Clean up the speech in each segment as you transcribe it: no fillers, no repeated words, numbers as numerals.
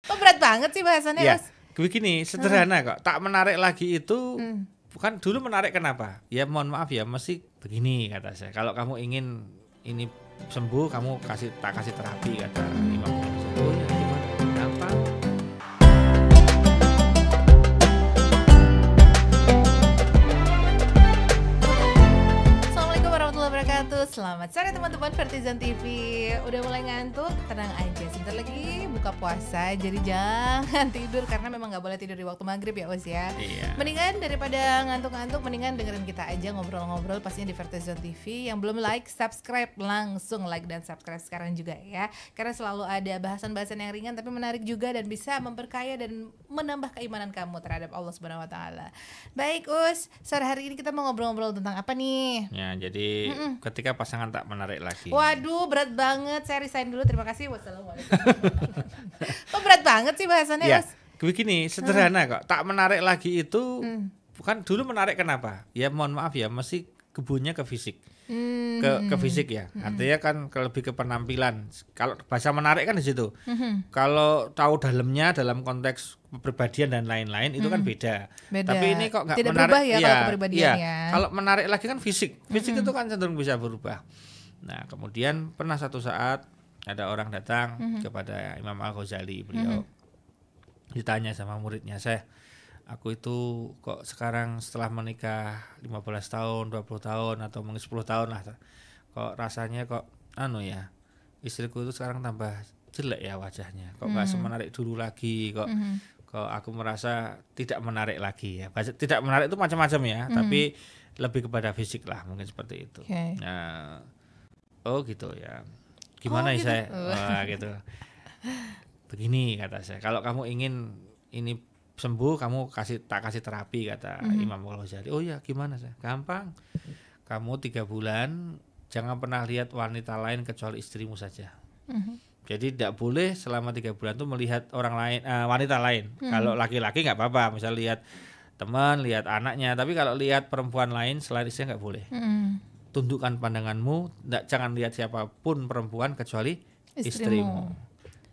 Kok berat banget sih bahasannya, Ya, Us? begini, sederhana kok. Tak menarik lagi itu bukan dulu menarik kenapa? Ya mohon maaf ya, mesti begini kata saya. Kalau kamu ingin ini sembuh, kamu tak kasih terapi kata Imam Ghazali. Oh ya gimana? Gampang. Assalamualaikum warahmatullahi wabarakatuh. Selamat sore teman-teman Vertizon TV. Udah mulai ngantuk? Tenang aja, sebentar lagi buka puasa. Jadi jangan tidur karena memang nggak boleh tidur di waktu maghrib ya, Us ya. Iya. Mendingan daripada ngantuk-ngantuk, mendingan dengerin kita aja ngobrol-ngobrol pastinya di Vertizon TV. Yang belum like, subscribe, langsung like dan subscribe sekarang juga ya. Karena selalu ada bahasan-bahasan yang ringan tapi menarik juga dan bisa memperkaya dan menambah keimanan kamu terhadap Allah Subhanahu wa taala. Baik, Us, sore hari ini kita mau ngobrol-ngobrol tentang apa nih? Ya, jadi ketika pasangan tak menarik lagi. Waduh, berat banget. Saya resign dulu. Terima kasih. Wassalamualaikum. Kok berat banget sih bahasannya, Ya, Us? begini, sederhana kok. Tak menarik lagi itu bukan dulu menarik kenapa? Ya mohon maaf ya, mesti kebunnya ke fisik. Ke fisik ya. Artinya kan lebih ke penampilan. Kalau bahasa menarik kan di situ. Kalau tahu dalamnya dalam konteks kepribadian dan lain-lain itu kan beda. Beda. Tapi ini kok nggak Tidak menarik. berubah ya kalau kepribadiannya. Kalau menarik lagi kan fisik. Fisik itu kan cenderung bisa berubah. Nah, kemudian pernah satu saat ada orang datang kepada Imam Al-Ghazali, beliau ditanya sama muridnya, aku itu kok sekarang setelah menikah 15 tahun, 20 tahun atau mungkin 10 tahun lah, kok rasanya kok istriku itu sekarang tambah jelek ya wajahnya, kok nggak semenarik dulu lagi, kok aku merasa tidak menarik lagi ya. Tidak menarik itu macam-macam ya, tapi lebih kepada fisik lah mungkin seperti itu. Nah, oh gitu ya, gimana gitu. saya wah gitu. Begini kata saya, kalau kamu ingin ini sembuh, kamu tak kasih terapi kata Imam Ghazali. Oh ya gimana saya? Gampang. Kamu 3 bulan jangan pernah lihat wanita lain kecuali istrimu saja. Jadi tidak boleh selama 3 bulan tuh melihat orang lain, wanita lain. Kalau laki-laki nggak apa-apa, misal lihat teman, lihat anaknya. Tapi kalau lihat perempuan lain selain istri nggak boleh. Tundukkan pandanganmu, jangan lihat siapapun perempuan kecuali istrimu.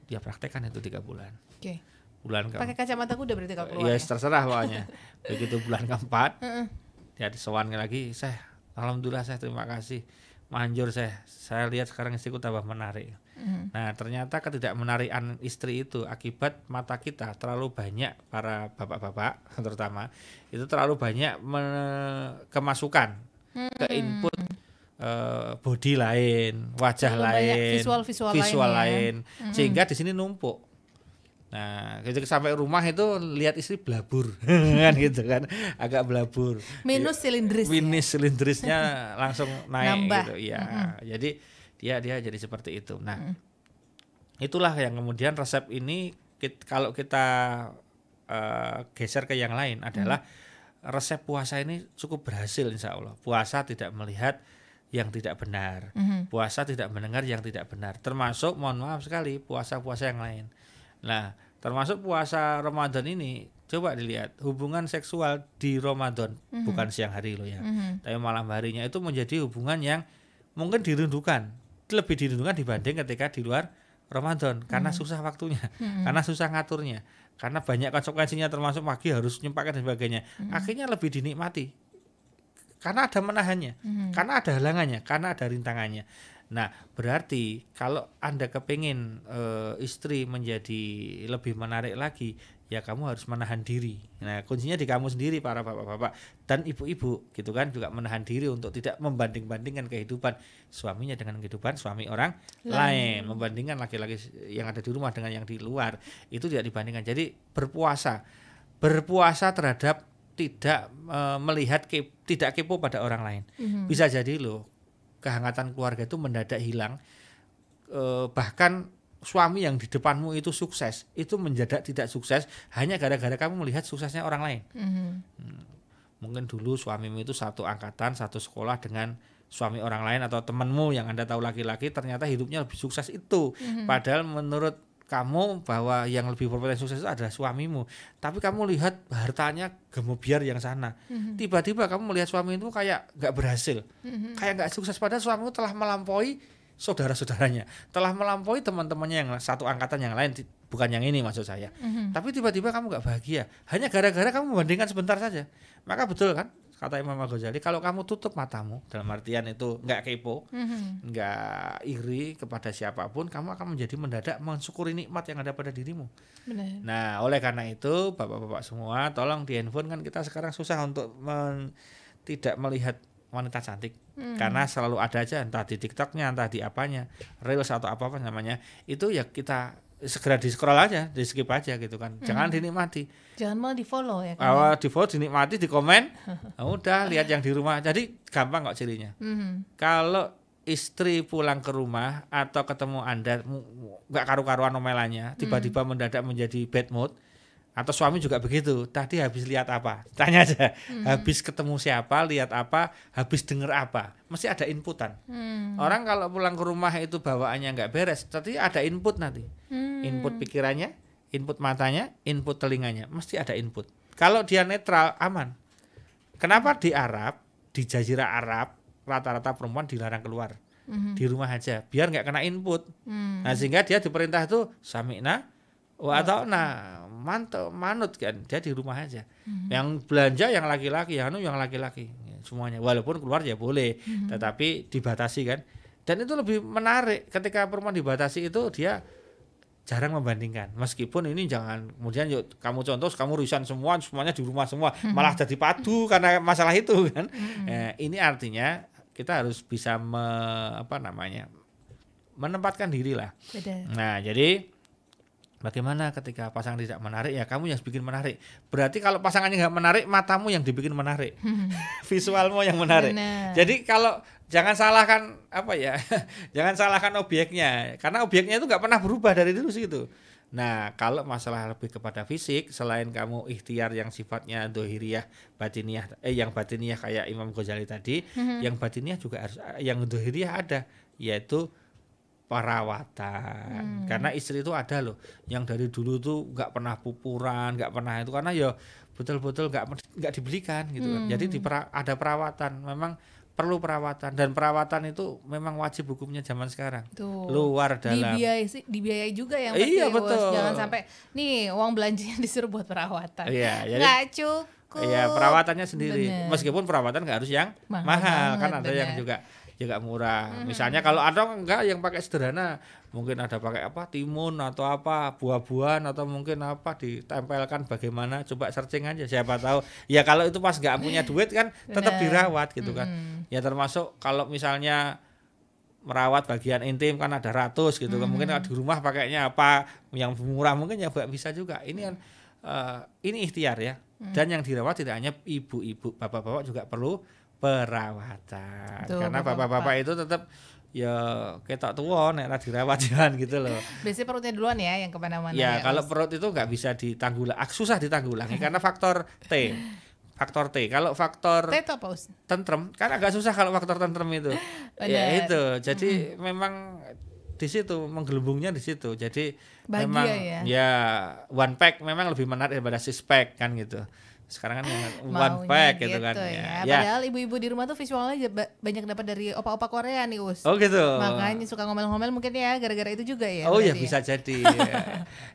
Dia praktekkan itu 3 bulan. Oke. Bulan Pakai kacamata kuda berarti kalau keluar. Ya terserah pokoknya. Begitu bulan keempat, dia disewan lagi, alhamdulillah terima kasih, manjur saya lihat sekarang istriku tambah menarik. Nah ternyata ketidakmenarikan istri itu akibat mata kita terlalu banyak, para bapak-bapak terutama itu terlalu banyak kemasukan ke input body lain, wajah lain, visual lain, sehingga di sini numpuk. Nah, ketika sampai rumah itu lihat istri belabur, kan gitu kan, agak belabur. Minus silindrisnya langsung naik. Nambah. Gitu, ya. Jadi dia jadi seperti itu. Nah, itulah yang kemudian resep ini kalau kita geser ke yang lain adalah resep puasa ini cukup berhasil insya Allah. Puasa tidak melihat yang tidak benar, puasa tidak mendengar yang tidak benar, termasuk mohon maaf sekali puasa-puasa yang lain. Nah, termasuk puasa Ramadan ini, coba dilihat hubungan seksual di Ramadan, bukan siang hari loh ya, tapi malam harinya itu menjadi hubungan yang mungkin dirindukan, lebih dirindukan dibanding ketika di luar Ramadan, karena susah waktunya, karena susah ngaturnya, karena banyak konsekuensinya termasuk pagi harus nyempatkan dan sebagainya. Akhirnya lebih dinikmati. Karena ada menahannya, karena ada halangannya, karena ada rintangannya. Nah, berarti kalau Anda kepingin istri menjadi lebih menarik lagi, ya kamu harus menahan diri. Nah, kuncinya di kamu sendiri, para bapak-bapak dan ibu-ibu, gitu kan, juga menahan diri untuk tidak membanding-bandingkan kehidupan suaminya dengan kehidupan suami orang lain. Membandingkan laki-laki yang ada di rumah dengan yang di luar, itu tidak dibandingkan. Jadi berpuasa terhadap tidak melihat tidak kepo pada orang lain. Bisa jadi loh kehangatan keluarga itu mendadak hilang, bahkan suami yang di depanmu itu sukses itu mendadak tidak sukses hanya gara-gara kamu melihat suksesnya orang lain. Mungkin dulu suamimu itu satu angkatan, satu sekolah dengan suami orang lain, atau temanmu yang Anda tahu laki-laki ternyata hidupnya lebih sukses itu, padahal menurut kamu bahwa yang lebih berpotensi sukses itu adalah suamimu, tapi kamu lihat hartanya gemubiar yang sana. Tiba-tiba kamu melihat suami itu kayak nggak berhasil, kayak nggak sukses, padahal suamimu telah melampaui saudara-saudaranya, telah melampaui teman-temannya yang satu angkatan yang lain, bukan yang ini maksud saya. Tapi tiba-tiba kamu nggak bahagia hanya gara-gara kamu membandingkan sebentar saja. Maka betul kan kata Imam Al-Ghazali, kalau kamu tutup matamu, dalam artian itu nggak kepo, nggak iri kepada siapapun, kamu akan menjadi mendadak mensyukuri nikmat yang ada pada dirimu. Benar. Nah, oleh karena itu, bapak-bapak semua, tolong di handphone kan kita sekarang susah untuk tidak melihat wanita cantik, karena selalu ada aja, entah di TikToknya, entah di apanya, Reels atau apa namanya, itu ya kita segera di scroll aja, di skip aja gitu kan, jangan dinikmati. Jangan malah di follow ya kan. Di follow, dinikmati, di komen, udah lihat yang di rumah. Jadi gampang kok cirinya. Kalau istri pulang ke rumah atau ketemu Anda nggak karu-karuan omelannya, tiba-tiba mendadak menjadi bad mood, atau suami juga begitu. Tadi habis lihat apa? Tanya aja. Habis ketemu siapa, lihat apa, habis denger apa. Mesti ada inputan. Orang kalau pulang ke rumah itu bawaannya nggak beres, tapi ada input nanti. Input pikirannya, input matanya, input telinganya, mesti ada input. Kalau dia netral, aman. Kenapa di Arab, di Jazirah Arab, rata-rata perempuan dilarang keluar, di rumah aja, biar nggak kena input. Nah, sehingga dia diperintah itu sami'na wa ata'na, manut kan, dia di rumah aja. Yang belanja yang laki-laki, yang laki-laki, semuanya. Walaupun keluar ya boleh, tetapi dibatasi kan. Dan itu lebih menarik ketika perempuan dibatasi itu, dia jarang membandingkan. Meskipun ini jangan kemudian yuk kamu contoh kamu resign semuanya di rumah semua, malah jadi padu karena masalah itu kan. Ini artinya kita harus bisa menempatkan diri lah. Nah, jadi bagaimana ketika pasangan tidak menarik, ya kamu yang bikin menarik. Berarti kalau pasangannya nggak menarik, matamu yang dibikin menarik, visualmu yang menarik. Benar. Jadi kalau jangan salahkan jangan salahkan obyeknya, karena obyeknya itu nggak pernah berubah dari dulu situ. Nah, kalau masalah lebih kepada fisik, selain kamu ikhtiar yang sifatnya dohiriyah, batiniyah, yang batiniyah kayak Imam Ghazali tadi, yang batiniyah juga harus, yang dohiriyah ada, yaitu perawatan. Karena istri itu ada loh yang dari dulu tuh nggak pernah pupuran, nggak pernah itu, karena ya betul-betul nggak dibelikan gitu kan. Jadi ada perawatan, memang perlu perawatan, dan perawatan itu memang wajib hukumnya zaman sekarang. Tuh. Luar dalam. Dibiayai juga yang pasti. Iya, betul. Jangan sampai nih uang belanjanya disuruh buat perawatan. Iya, nggak cukup. Iya, perawatannya sendiri. Bener. Meskipun perawatan nggak harus yang mahal kan ada yang juga murah. Misalnya kalau ada enggak yang pakai sederhana, mungkin ada pakai timun atau buah-buahan atau mungkin ditempelkan bagaimana, coba searching aja, siapa tahu. Ya kalau itu pas nggak punya duit kan tetap dirawat gitu kan. Ya termasuk kalau misalnya merawat bagian intim kan ada ratus gitu kan. Mungkin di rumah pakainya apa yang murah mungkin ya bisa juga. Ini kan ini ikhtiar ya. Dan yang dirawat tidak hanya ibu-ibu, bapak-bapak juga perlu perawatan. Karena bapak-bapak itu tetap ya ketok tua nek dirawat jangan gitu loh. Biasanya perutnya duluan ya yang kemana-mana. Ya kalau perut itu nggak bisa susah ditanggulangi karena faktor T. Faktor T. Kalau faktor T itu apa, Us? Tentrem kan agak susah kalau faktor tentrem itu. Ya itu. Jadi memang di situ menggelembungnya di situ. Jadi bahagia memang ya one pack memang lebih menarik daripada six pack kan gitu. Sekarang kan yang one pack gitu kan ya. Padahal ibu-ibu di rumah tuh visualnya banyak dapat dari opa-opa Korea nih, Us. Oh gitu. Makanya suka ngomel-ngomel mungkin ya gara-gara itu juga ya. Oh ya bisa jadi.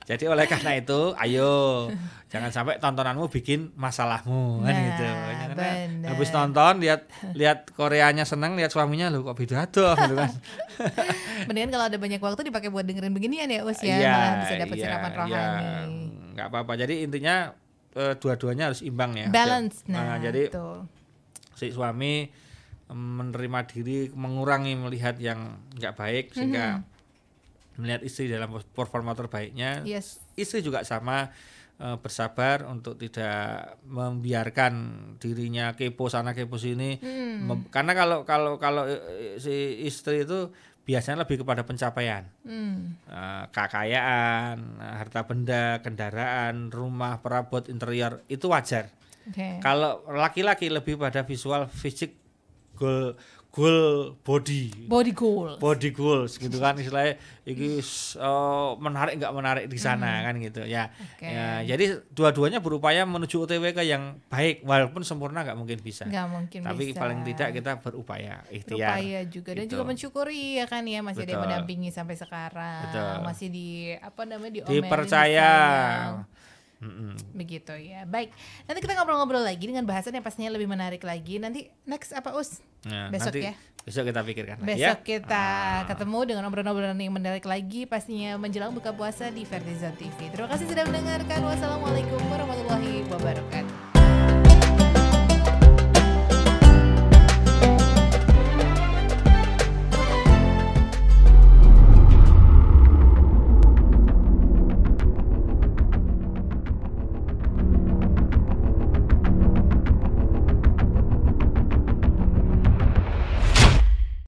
Jadi oleh karena itu ayo jangan sampai tontonanmu bikin masalahmu kan gitu. Habis nonton lihat Koreanya seneng, lihat suaminya loh kok beda tuh gitu kan. Mendingan kalau ada banyak waktu dipakai buat dengerin beginian ya, Us ya. Malah bisa dapat siraman rohani. Enggak apa-apa. Jadi intinya dua-duanya harus imbang ya. Balance. Jadi si suami menerima diri, mengurangi melihat yang nggak baik sehingga melihat istri dalam performa terbaiknya. Istri juga sama, bersabar untuk tidak membiarkan dirinya kepo sana kepo sini. Karena kalau si istri itu biasanya lebih kepada pencapaian, kekayaan, harta benda, kendaraan, rumah, perabot, interior, itu wajar. Kalau laki-laki lebih pada visual, fisik, goal body Body goals gitu kan istilahnya iki menarik nggak menarik di sana kan gitu ya. Okay. Ya jadi dua-duanya berupaya menuju UTWK yang baik walaupun sempurna nggak mungkin bisa. Tapi bisa. paling tidak kita berupaya ikhtiar. Berupaya juga dan gitu. juga mensyukuri ya kan ya masih ada yang Betul. mendampingi sampai sekarang. Betul. Masih diomelin, Dipercaya. Begitu ya. Baik. Nanti kita ngobrol-ngobrol lagi dengan bahasan yang pastinya lebih menarik lagi. Nanti next apa Us? Nah, Besok nanti, ya. Besok kita pikirkan lagi Besok ya. kita ketemu dengan obrolan-obrolan yang menarik lagi pastinya menjelang buka puasa di Vertizon TV. Terima kasih sudah mendengarkan. Wassalamualaikum warahmatullahi wabarakatuh.